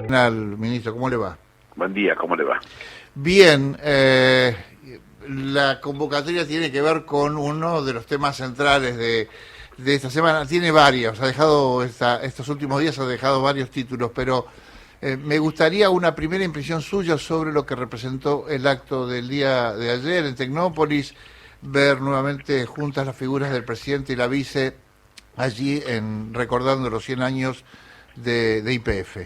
Ministro, ¿cómo le va? Buen día, ¿cómo le va? Bien, la convocatoria tiene que ver con uno de los temas centrales de esta semana. Tiene varios, estos últimos días ha dejado varios títulos, pero me gustaría una primera impresión suya sobre lo que representó el acto del día de ayer en Tecnópolis, ver nuevamente juntas las figuras del presidente y la vice allí recordando los 100 años de YPF.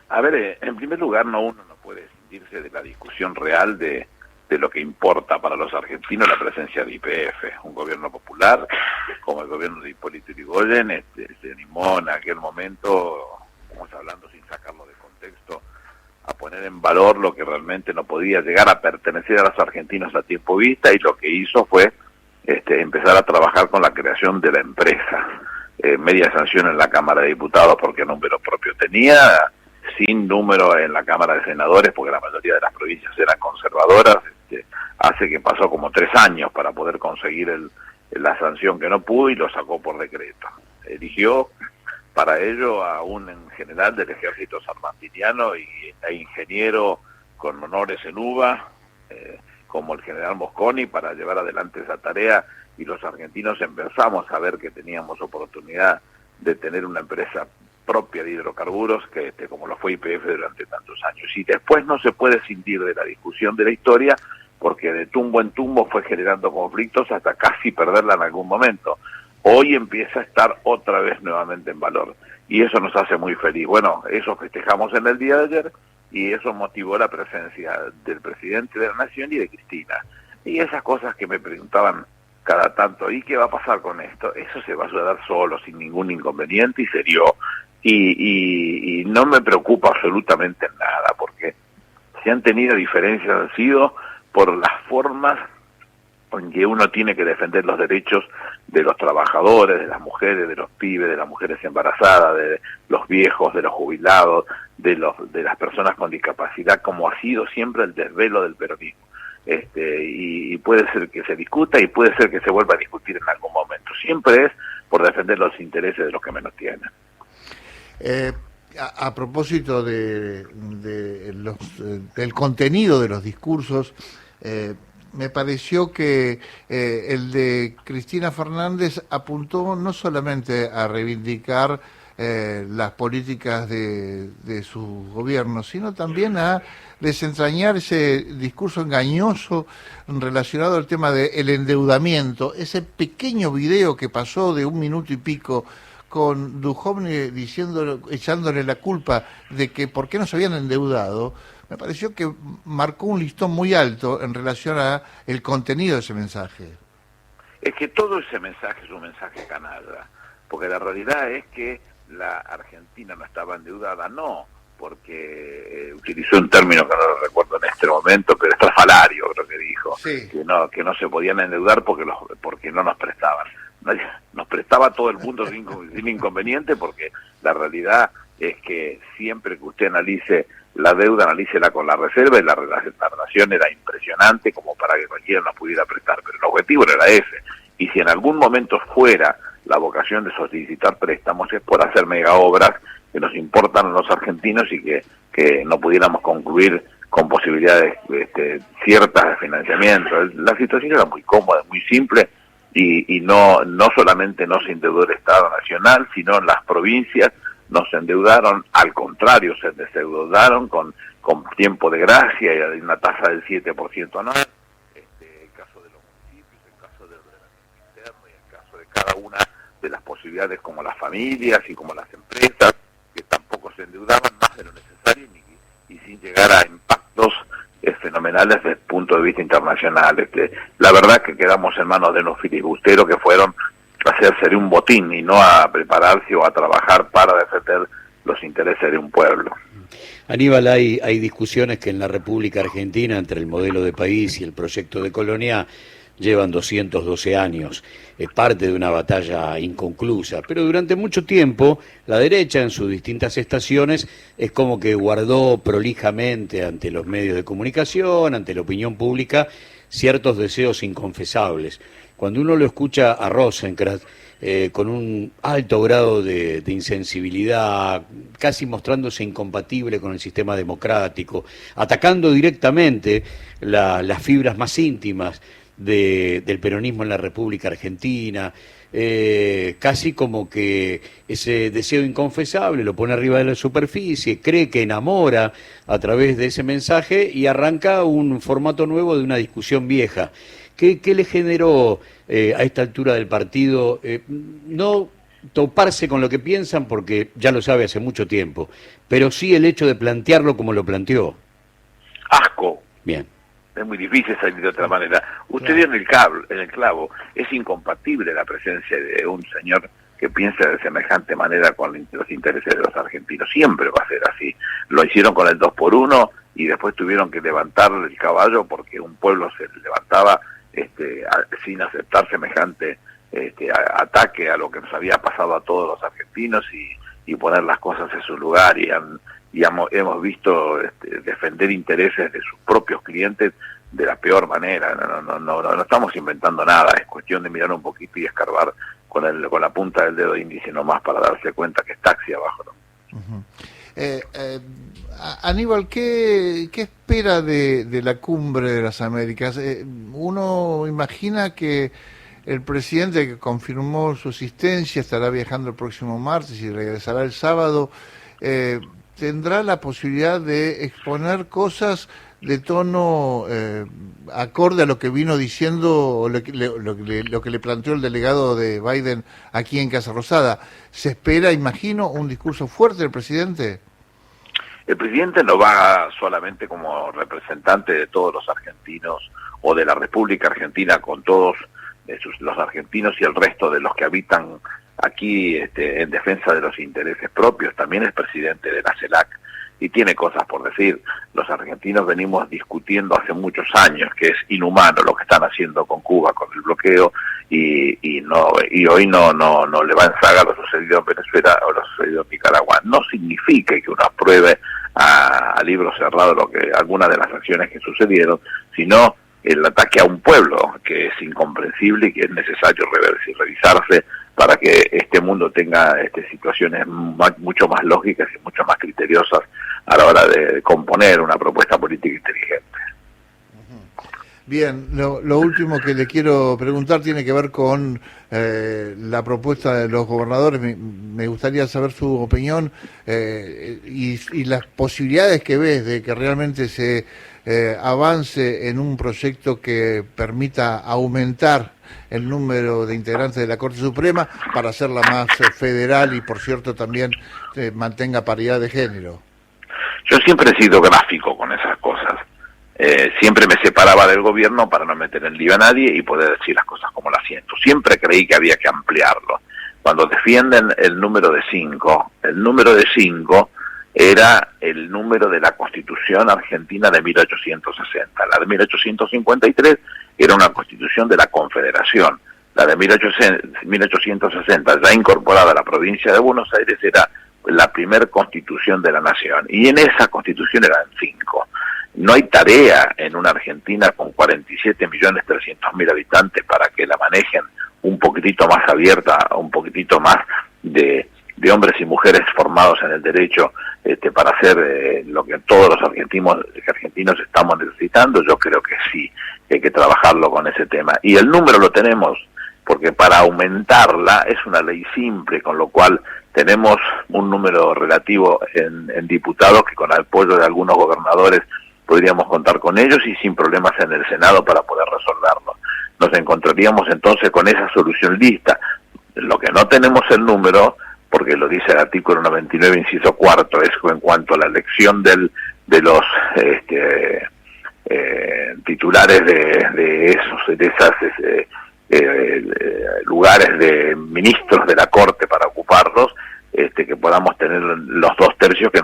A ver, en primer lugar, uno no puede escindirse de la discusión real de lo que importa para los argentinos la presencia de YPF. Un gobierno popular, como el gobierno de Hipólito Yrigoyen, se animó en aquel momento, estamos hablando sin sacarlo de contexto, a poner en valor lo que realmente no podía llegar a pertenecer a los argentinos a tiempo vista, y lo que hizo fue empezar a trabajar con la creación de la empresa. Media sanción en la Cámara de Diputados porque número propio tenía, sin número en la Cámara de Senadores porque la mayoría de las provincias eran conservadoras, hace que pasó como 3 años para poder conseguir la sanción que no pudo, y lo sacó por decreto. Eligió para ello a un general del ejército salmantiniano e ingeniero con honores en UBA, como el general Mosconi, para llevar adelante esa tarea, y los argentinos empezamos a ver que teníamos oportunidad de tener una empresa propia de hidrocarburos, como lo fue YPF durante tantos años. Y después no se puede escindir de la discusión de la historia, porque de tumbo en tumbo fue generando conflictos hasta casi perderla en algún momento. Hoy empieza a estar otra vez nuevamente en valor, y eso nos hace muy feliz. Bueno, eso festejamos en el día de ayer, y eso motivó la presencia del presidente de la Nación y de Cristina. Y esas cosas que me preguntaban cada tanto, ¿y qué va a pasar con esto? Eso se va a ayudar solo, sin ningún inconveniente, y se dio. Y no me preocupa absolutamente nada, porque si han tenido diferencias han sido por las formas en que uno tiene que defender los derechos de los trabajadores, de las mujeres, de los pibes, de las mujeres embarazadas, de los viejos, de los jubilados, de las personas con discapacidad, como ha sido siempre el desvelo del peronismo. Y puede ser que se discuta y puede ser que se vuelva a discutir en algún momento. Siempre es por defender los intereses de los que menos tienen. A propósito del contenido de los discursos, me pareció que el de Cristina Fernández apuntó no solamente a reivindicar las políticas de su gobierno, sino también a desentrañar ese discurso engañoso relacionado al tema del endeudamiento. Ese pequeño video que pasó de 1 minuto y pico con Duhovne echándole la culpa de que por qué no se habían endeudado, me pareció que marcó un listón muy alto en relación a el contenido de ese mensaje. Es que todo ese mensaje es un mensaje canalla, porque la realidad es que la Argentina no estaba endeudada, no porque utilizó un término que no lo recuerdo en este momento, pero estrafalario, creo que dijo, sí, que no se podían endeudar porque no nos prestaban. Nos prestaba todo el mundo sin inconveniente, porque la realidad es que siempre que usted analice la deuda, analícela con la reserva, y la relación era impresionante como para que cualquiera nos pudiera prestar, pero el objetivo no era ese. Y si en algún momento fuera la vocación de solicitar préstamos, es por hacer mega obras que nos importan a los argentinos y que no pudiéramos concluir con posibilidades ciertas de financiamiento. La situación era muy cómoda, muy simple, y no solamente no se endeudó el Estado Nacional, sino en las provincias no se endeudaron, al contrario, se desendeudaron con tiempo de gracia y una tasa del 7% anual. El caso de los municipios, el caso del ordenamiento interno, y el caso de cada una de las posibilidades, como las familias y como las empresas, que tampoco se endeudaban más de lo necesario y sin llegar a impactos fenomenales desde el punto de vista internacional. La verdad que quedamos en manos de unos filibusteros que fueron a hacerse un botín y no a prepararse o a trabajar para defender los intereses de un pueblo. Aníbal, hay discusiones que en la República Argentina entre el modelo de país y el proyecto de colonia llevan 212 años. Es parte de una batalla inconclusa, pero durante mucho tiempo la derecha en sus distintas estaciones es como que guardó prolijamente ante los medios de comunicación, ante la opinión pública, ciertos deseos inconfesables. Cuando uno lo escucha a Rosenkrantz, con un alto grado de insensibilidad, casi mostrándose incompatible con el sistema democrático, atacando directamente las fibras más íntimas del peronismo en la República Argentina, casi como que ese deseo inconfesable lo pone arriba de la superficie, cree que enamora a través de ese mensaje y arranca un formato nuevo de una discusión vieja. ¿Qué le generó a esta altura del partido no toparse con lo que piensan, porque ya lo sabe hace mucho tiempo, pero sí el hecho de plantearlo como lo planteó? Asco. Bien. Es muy difícil salir de otra manera. Usted Claro. dio en el clavo. Es incompatible la presencia de un señor que piensa de semejante manera con los intereses de los argentinos. Siempre va a ser así. Lo hicieron con el 2x1 y después tuvieron que levantar el caballo porque un pueblo se levantaba sin aceptar semejante ataque a lo que nos había pasado a todos los argentinos y poner las cosas en su lugar, y hemos visto defender intereses de sus propios clientes de la peor manera. No estamos inventando nada, es cuestión de mirar un poquito y escarbar con la punta del dedo índice nomás para darse cuenta que está hacia abajo, ¿no? Ujú. Aníbal, ¿qué espera de la cumbre de las Américas? Uno imagina que el presidente, que confirmó su asistencia, estará viajando el próximo martes y regresará el sábado, tendrá la posibilidad de exponer cosas de tono acorde a lo que vino diciendo, o lo que le planteó el delegado de Biden aquí en Casa Rosada. ¿Se espera, imagino, un discurso fuerte del presidente? El presidente no va solamente como representante de todos los argentinos o de la República Argentina con todos los argentinos y el resto de los que habitan aquí en defensa de los intereses propios. También es presidente de la CELAC y tiene cosas por decir. Los argentinos venimos discutiendo hace muchos años que es inhumano lo que están haciendo con Cuba, con el bloqueo, y hoy no le va en saga lo sucedido en Venezuela o lo sucedido en Nicaragua. No significa que uno apruebe a libro cerrado algunas de las acciones que sucedieron, sino el ataque a un pueblo que es incomprensible y que es necesario revisarse para que este mundo tenga situaciones mucho más lógicas y mucho más criteriosas a la hora de componer una propuesta política inteligente. Bien, lo último que le quiero preguntar tiene que ver con la propuesta de los gobernadores. Me gustaría saber su opinión y las posibilidades que ves de que realmente se avance en un proyecto que permita aumentar el número de integrantes de la Corte Suprema para hacerla más federal y, por cierto, también mantenga paridad de género. Yo siempre he sido gráfico con esas cosas. Siempre me separaba del gobierno para no meter en lío a nadie y poder decir las cosas como las siento. Siempre creí que había que ampliarlo. Cuando defienden el número de 5, el número de 5 era el número de la Constitución Argentina de 1860. La de 1853 era una Constitución de la Confederación. La de 1860, ya incorporada a la provincia de Buenos Aires, era la primer Constitución de la Nación. Y en esa Constitución eran 5. No hay tarea en una Argentina con 47.300.000 habitantes para que la manejen un poquitito más abierta, un poquitito más de hombres y mujeres formados en el derecho para hacer lo que todos los argentinos estamos necesitando. Yo creo que sí, que hay que trabajarlo con ese tema. Y el número lo tenemos, porque para aumentarla es una ley simple, con lo cual tenemos un número relativo en diputados que con el apoyo de algunos gobernadores podríamos contar con ellos y sin problemas en el Senado para poder resolverlo. Nos encontraríamos entonces con esa solución lista. Lo que no tenemos el número, porque lo dice el artículo 99, inciso cuarto, es en cuanto a la elección de los titulares de esos lugares de ministros de la Corte para ocuparlos, que podamos tener los 2/3 que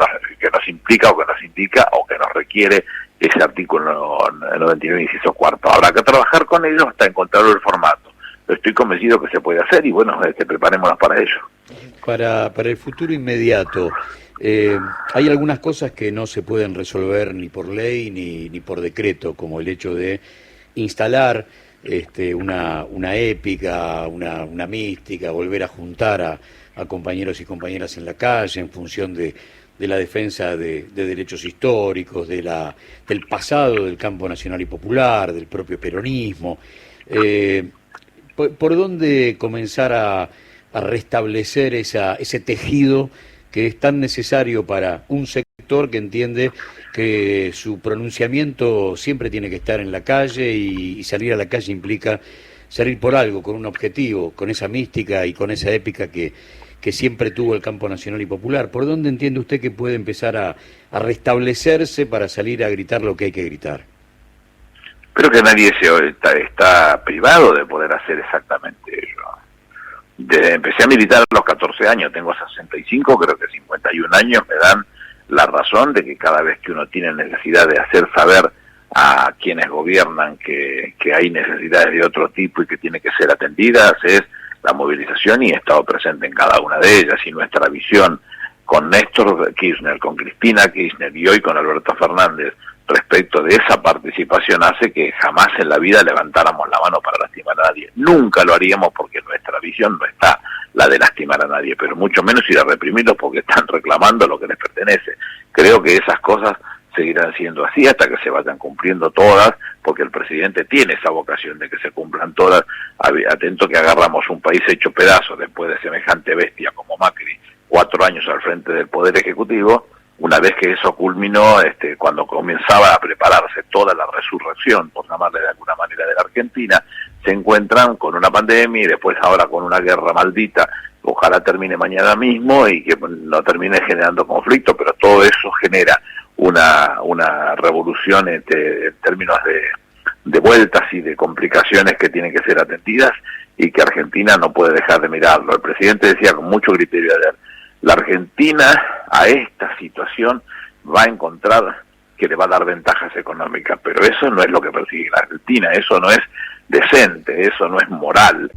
nos implica o que nos indica o que nos requiere ese artículo 99, inciso cuarto. Habrá que trabajar con ellos hasta encontrar el formato. Estoy convencido que se puede hacer y bueno, preparémonos para ello. Para el futuro inmediato, hay algunas cosas que no se pueden resolver ni por ley ni por decreto, como el hecho de instalar una épica, una mística, volver a juntar a compañeros y compañeras en la calle en función de la defensa de derechos históricos, del pasado del campo nacional y popular, del propio peronismo. ¿Por dónde comenzar a restablecer ese tejido que es tan necesario para un sector que entiende que su pronunciamiento siempre tiene que estar en la calle y salir a la calle implica salir por algo, con un objetivo, con esa mística y con esa épica que siempre tuvo el campo nacional y popular? ¿Por dónde entiende usted que puede empezar a restablecerse para salir a gritar lo que hay que gritar? Creo que nadie está privado de poder hacer exactamente eso. Empecé a militar a los 14 años, tengo 65, creo que 51 años me dan la razón de que cada vez que uno tiene necesidad de hacer saber a quienes gobiernan que hay necesidades de otro tipo y que tienen que ser atendidas, es la movilización, y he estado presente en cada una de ellas. Y nuestra visión con Néstor Kirchner, con Cristina Kirchner y hoy con Alberto Fernández respecto de esa participación hace que jamás en la vida levantáramos la mano para lastimar a nadie. Nunca lo haríamos, porque nuestra visión no está la de lastimar a nadie, pero mucho menos ir a reprimirlos porque están reclamando lo que les pertenece. Creo que esas cosas seguirán siendo así hasta que se vayan cumpliendo todas, porque el presidente tiene esa vocación de que se cumplan todas. Atento que agarramos un país hecho pedazos después de semejante bestia como Macri, 4 años al frente del Poder Ejecutivo. Una vez que eso culminó, cuando comenzaba a prepararse toda la resurrección, por llamarle de alguna manera, de la Argentina, se encuentran con una pandemia y después ahora con una guerra maldita. Ojalá termine mañana mismo y que no termine generando conflicto, pero todo eso genera una revolución en términos de vueltas y de complicaciones que tienen que ser atendidas y que Argentina no puede dejar de mirarlo. El presidente decía con mucho criterio ayer, la Argentina a esta situación va a encontrar que le va a dar ventajas económicas, pero eso no es lo que persigue la Argentina, eso no es decente, eso no es moral.